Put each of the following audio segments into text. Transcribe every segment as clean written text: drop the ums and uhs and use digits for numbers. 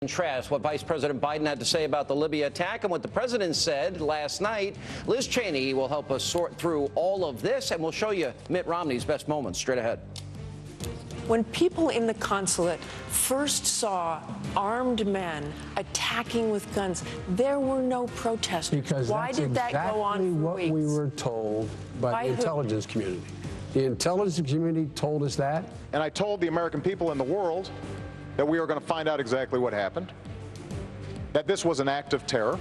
Contrast what Vice President Biden had to say about the Libya attack and what the president said last night. Liz Cheney will help us sort through all of this, and we'll show you Mitt Romney's best moments straight ahead. When people in the consulate first saw armed men attacking with guns, there were no protesters. Because why did that go on for what weeks? We were told by the intelligence community. The intelligence community told us that. And I told the American people in the world that we are going to find out exactly what happened, that this was an act of terror.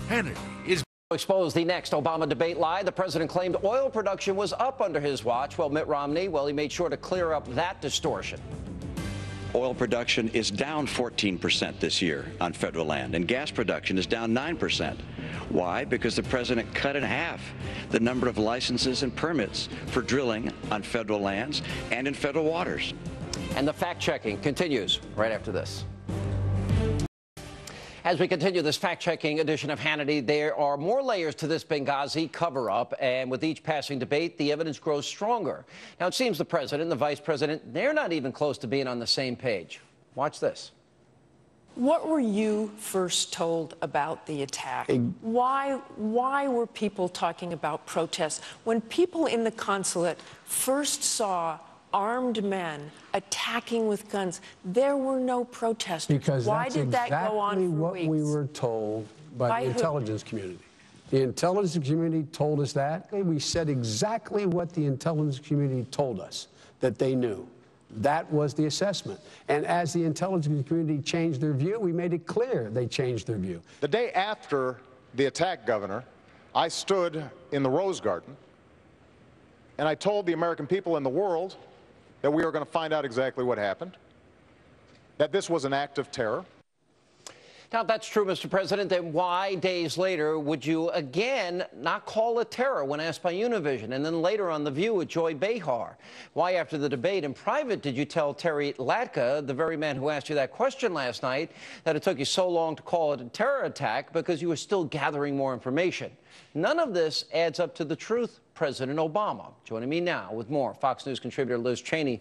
Hannity is expose the next Obama debate lie. The president claimed oil production was up under his watch. Well, Mitt Romney, he made sure to clear up that distortion. Oil production is down 14% this year on federal land, and gas production is down 9%. Why? Because the president cut in half the number of licenses and permits for drilling on federal lands and in federal waters. And the fact-checking continues right after this. As we continue this fact-checking edition of Hannity, there are more layers to this Benghazi cover-up, and with each passing debate, the evidence grows stronger. Now, it seems the president and the vice president, they're not even close to being on the same page. Watch this. What were you first told about the attack? Why were people talking about protests? When people in the consulate first saw armed men attacking with guns, there were no protesters. Because why did that go on for what weeks? We were told by the intelligence community. The intelligence community told us that. We said exactly what the intelligence community told us that they knew. That was the assessment. And as the intelligence community changed their view, we made it clear they changed their view. The day after the attack, Governor, I stood in the Rose Garden and I told the American people in the world that we were going to find out exactly what happened, that this was an act of terror. Now, if that's true, Mr. President, then why days later would you again not call it terror when asked by Univision? And then later on The View with Joy Behar. Why, after the debate in private, did you tell Terry Latka, the very man who asked you that question last night, that it took you so long to call it a terror attack because you were still gathering more information? None of this adds up to the truth, President Obama. Joining me now with more, Fox News contributor Liz Cheney.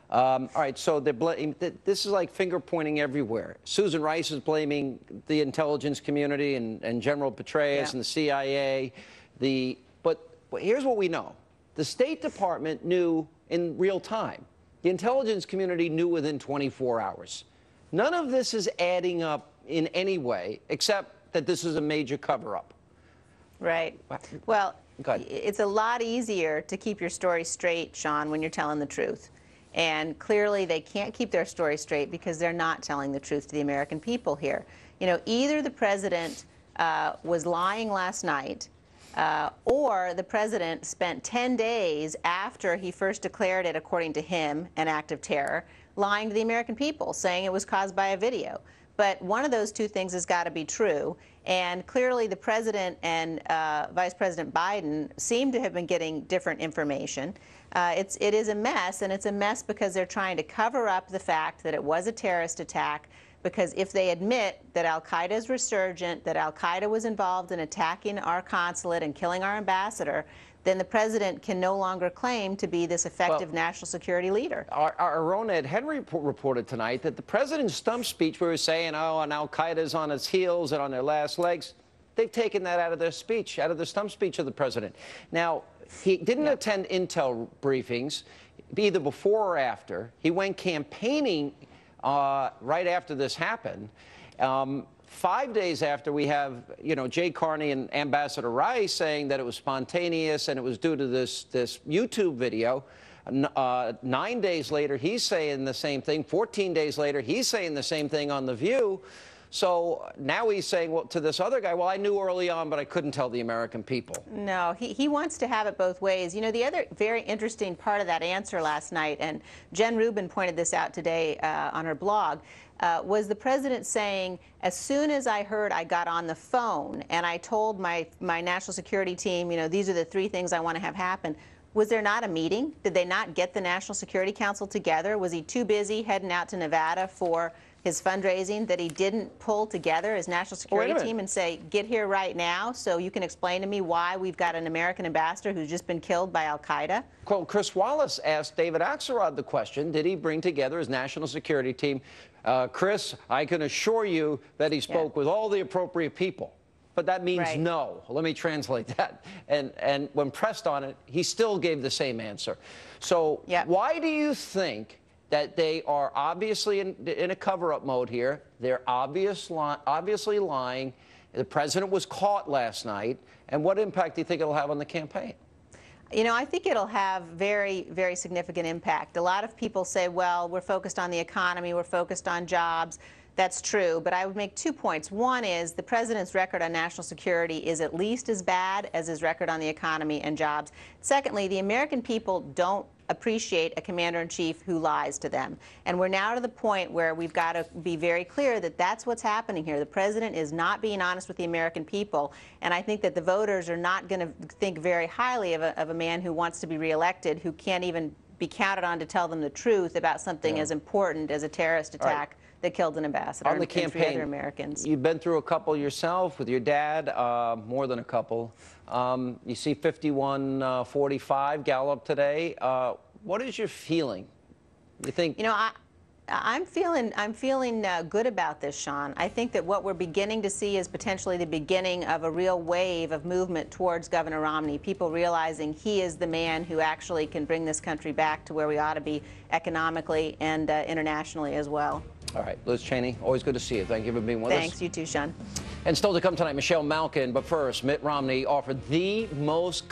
All right, so this is like finger-pointing everywhere. Susan Rice is blaming the intelligence community and General Petraeus and the CIA. But here's what we know. The State Department knew in real time. The intelligence community knew within 24 hours. None of this is adding up in any way, except that this is a major cover-up. Right. Well, it's a lot easier to keep your story straight, Sean, when you're telling the truth. And clearly they can't keep their story straight because they're not telling the truth to the American people here. You know, either the president was lying last night or the president spent 10 days after he first declared it, according to him, an act of terror, lying to the American people, saying it was caused by a video. But one of those two things has got to be true. And clearly the president and Vice President Biden seem to have been getting different information. It is a mess, and it's a mess because they're trying to cover up the fact that it was a terrorist attack, because if they admit that al-Qaeda is resurgent, that al-Qaeda was involved in attacking our consulate and killing our ambassador, then the president can no longer claim to be this effective national security leader. Our own Ed Henry reported tonight that the president's stump speech, where he was saying, oh, and al-Qaeda's on its heels and on their last legs, they've taken that out of their speech, out of the stump speech of the president. Now, he didn't attend intel briefings, either before or after. He went campaigning right after this happened. 5 days after, we have, Jay Carney and Ambassador Rice saying that it was spontaneous and it was due to this YouTube video. 9 days later, he's saying the same thing. 14 days later, he's saying the same thing on The View. So now he's saying, well, to this other guy, well, I knew early on, but I couldn't tell the American people. No, he wants to have it both ways. You know, the other very interesting part of that answer last night, and Jen Rubin pointed this out today on her blog, was the president saying, as soon as I heard, I got on the phone and I told my national security team, these are the 3 things I want to have happen. Was there not a meeting? Did they not get the National Security Council together? Was he too busy heading out to Nevada for his fundraising, that he didn't pull together his national security team and say, get here right now so you can explain to me why we've got an American ambassador who's just been killed by al-Qaeda? Well, Chris Wallace asked David Axelrod the question, did he bring together his national security team? Chris, I can assure you that he spoke with all the appropriate people. But that means no. Let me translate that. And when pressed on it, he still gave the same answer. So why do you think that they are obviously in a cover-up mode here? They're obviously lying. The president was caught last night. And what impact do you think it'll have on the campaign? You know, I think it'll have very, very significant impact. A lot of people say, well, we're focused on the economy, we're focused on jobs. That's true, but I would make 2 points. One is the president's record on national security is at least as bad as his record on the economy and jobs. Secondly, the American people don't appreciate a commander-in-chief who lies to them. And we're now to the point where we've got to be very clear that that's what's happening here. The president is not being honest with the American people, and I think that the voters are not going to think very highly of a man who wants to be reelected, who can't even be counted on to tell them the truth about something as important as a terrorist attack that killed an ambassador on the and campaign, 3 other Americans. You've been through a couple yourself with your dad, more than a couple. You see 51-45 Gallup today. What is your feeling? You think? You know, I'm feeling good about this, Sean. I think that what we're beginning to see is potentially the beginning of a real wave of movement towards Governor Romney, people realizing he is the man who actually can bring this country back to where we ought to be economically and internationally as well. All right, Liz Cheney, always good to see you. Thank you for being with us. Thanks, you too, Sean. And still to come tonight, Michelle Malkin. But first, Mitt Romney offered the most